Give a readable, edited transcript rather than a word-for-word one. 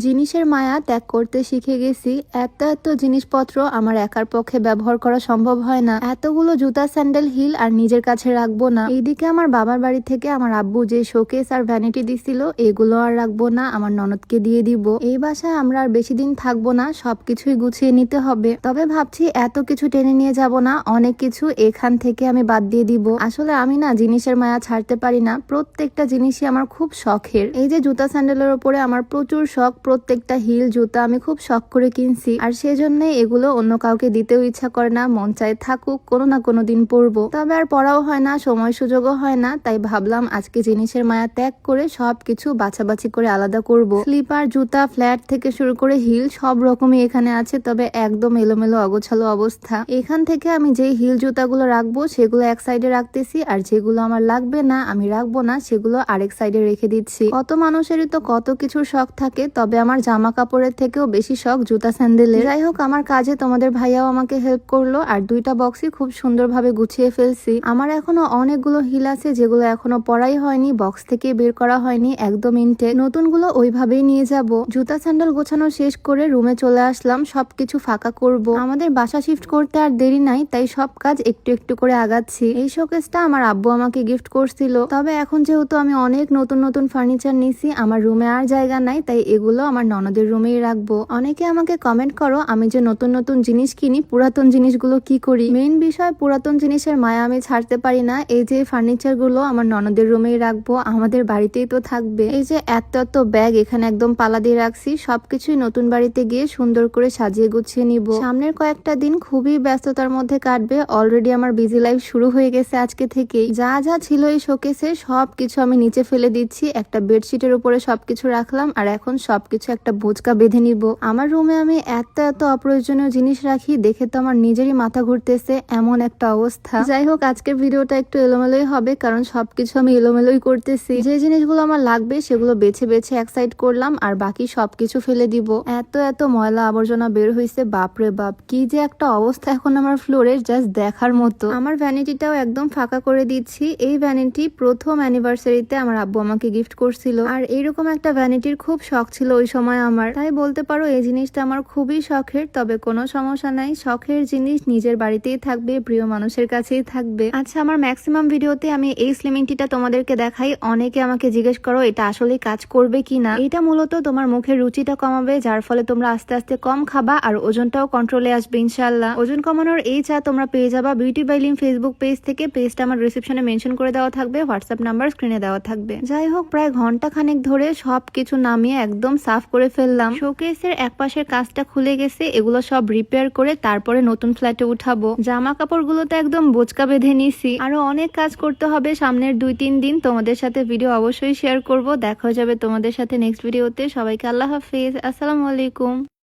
জিনিসের মায়া ত্যাগ করতে শিখে গেছি। এত এত জিনিসপত্র আমার একার পক্ষে ব্যবহার করা সম্ভব হয় না। এতগুলো জুতা, স্যান্ডেল, হিল আর নিজের কাছে রাখবো না। এইদিকে আমার বাবার বাড়ি থেকে আমার আব্বু যে শোকেস আর ভ্যানিটি দিছিল, এগুলো আর রাখবো না, আমার ননদকে দিয়ে দিব। এই বাসায় আমরা আর বেশি দিন থাকবো না, সবকিছুই গুছিয়ে নিতে হবে। তবে ভাবছি এত কিছু টেনে নিয়ে যাব না, অনেক কিছু এখান থেকে আমি বাদ দিয়ে দিব। আসলে আমি না জিনিসের মায়া ছাড়তে পারি না, প্রত্যেকটা জিনিসই আমার খুব শখের। এই যে জুতা স্যান্ডেলের উপরে আমার প্রচুর শখ, প্রত্যেকটা হিল জুতা আমি খুব শখ করে কিনছি, আর সেজন্য এগুলো অন্য কাউকে দিতেও ইচ্ছা করে না, মন চায় থাকুক, কোনো না কোনো দিন পরবো। তবে আর পড়াও হয় না, সময় সুযোগও হয় না, তাই ভাবলাম আজকে জিনিসের মায়া ত্যাগ করে সবকিছু বাছাবাছি করে আলাদা করব। স্লিপার, জুতা, ফ্ল্যাট থেকে শুরু করে হিল সব রকমই এখানে আছে, তবে একদম এলোমেলো অগোছালো অবস্থা। এখান থেকে আমি যেই হিল জুতাগুলো রাখবো সেগুলো এক সাইডে রাখতেছি, আর যেগুলো আমার লাগবে না, আমি রাখবো না, সেগুলো আরেক সাইডে রেখে দিচ্ছি। কত মানুষেরই তো কত কিছুর শখ থাকে, তবে আমার জামা কাপড়ের থেকেও বেশি শখ জুতা স্যান্ডেলের। যাই হোক, আমার কাজে তোমাদের ভাইয়াও আমাকে হেল্প করলো, আর দুইটা বক্সই খুব সুন্দরভাবে গুছিয়ে ফেলছি। আমার এখনো অনেকগুলো হিল আছে যেগুলো এখনো পরাই হয়নি, বক্স থেকে বের করা হয়নি, একদম ইনটেক। নতুনগুলো ওইভাবেই নিয়ে যাব। জুতা স্যান্ডেল গোছানো শেষ করে রুমে চলে আসলাম, সবকিছু ফাঁকা করব। আমাদের বাসা শিফট করতে আর দেরি নাই, তাই সব কাজ একটু একটু করে আগাচ্ছি। এই শোকেসটা আমার আব্বু আমাকে গিফট করছিল, তবে এখন যেহেতু আমি অনেক নতুন নতুন ফার্নিচার নিছি, আমার রুমে আর জায়গা নাই, তাই এগুলো আমার ননদের রুমেই রাখবো। অনেকে আমাকে কমেন্ট করো আমি যে নতুন নতুন জিনিস কিনি, পুরাতন জিনিসগুলো কি করি। মেইন বিষয়, পুরাতন জিনিসের মায়া আমি ছাড়তে পারি না। এই যে ফার্নিচার গুলো আমার ননদের রুমেই রাখবো, আমাদের বাড়িতেই তো থাকবে। এই যে এত এত ব্যাগ এখানে একদম পালা দিয়ে রাখছি, সবকিছুই নতুন বাড়িতে গিয়ে সুন্দর করে সাজিয়ে গুছিয়ে নিব। সামনের কয়েকটা দিন খুবই ব্যস্ততার মধ্যে কাটবে। অলরেডি আমার বিজি লাইফ শুরু হয়ে গেছে আজকে থেকেই। যা যা ছিল এই শোকেসে সবকিছু আমি নিচে ফেলে দিচ্ছি, একটা বেডশিটের উপরে সবকিছু রাখলাম, আর এখন সবকিছু একটা বোঝকা বেঁধে নিব। আমার রুমে আমি এত এত অপ্রয়োজনীয় জিনিস রাখি, দেখে তো আমার নিজেরই মাথা ঘুরতেছে, এমন একটা অবস্থা। যাই হোক, আজকের ভিডিওটা একটু এলোমেলোই হবে, কারণ সবকিছু আমি এলোমেলোই করতেছি। যে জিনিসগুলো আমার লাগবে সেগুলো বেছে বেছে এক সাইড করলাম, আর বাকি সবকিছু ফেলে দিব। এত এত ময়লা আবর্জনা বের হয়েছে, বাপরে বাপ, কি যে একটা অবস্থা এখন আমার ফ্লোরের, জাস্ট দেখার মতো। আমার ভ্যানিটিটাও একদম ফাঁকা করে দিচ্ছি। এই ভ্যানিটি প্রথম অ্যানিভার্সারিতে আমার আব্বু আমাকে গিফট করছিল, আর এইরকম একটা ভ্যানিটির খুব শখ ছিল ওই সময় আমার, তাই বলতে পারো এই জিনিসটা আমার খুবই শখের। তবে কোনো সমস্যা নাই, শখের জিনিস নিজের বাড়িতেই থাকবে, প্রিয় মানুষের কাছেই থাকবে। আচ্ছা, আমার ম্যাক্সিমাম ভিডিওতে আমি এই স্লিমিং টিটা তোমাদেরকে দেখাই। অনেকে আমাকে জিজ্ঞেস করো এটা আসলে কাজ করবে কিনা। এটা মূলত তোমার মুখের রুচিটা কমাবে, যার ফলে তোমরা আস্তে আস্তে কম খাবা, আর ওজনটাও কন্ট্রোলে আসবে ইনশাল্লাহ। ওজন কমানোর এই চা তোমরা পেয়ে যাবা বিউটি বাই লিম ফেসবুক পেজ থেকে। পেজটা আমার রিসেপশনে মেনশন করে দেওয়া থাকবে, হোয়াটসঅ্যাপ নাম্বার স্ক্রিনে দেওয়া থাকবে। যাই হোক, প্রায় ঘন্টা খানেক ধরে সবকিছু নামিয়ে একদম সাফ করে ফেললাম। শোকেসের এক পাশের কাজটা খুলে গেছে, এগুলো সব রিপেয়ার করে তারপরে নতুন ফ্ল্যাটে উঠাবো। জামা কাপড় গুলো তো একদম বোচকা বেঁধে নিছি, আরো অনেক কাজ করতে হবে সামনের 2-3 দিন। তোমাদের সাথে ভিডিও অবশ্যই শেয়ার করব। দেখা হয়ে যাবে তোমাদের সাথে নেক্সট ভিডিওতে। সবাইকে আল্লাহ হাফেজ, আসসালামু আলাইকুম।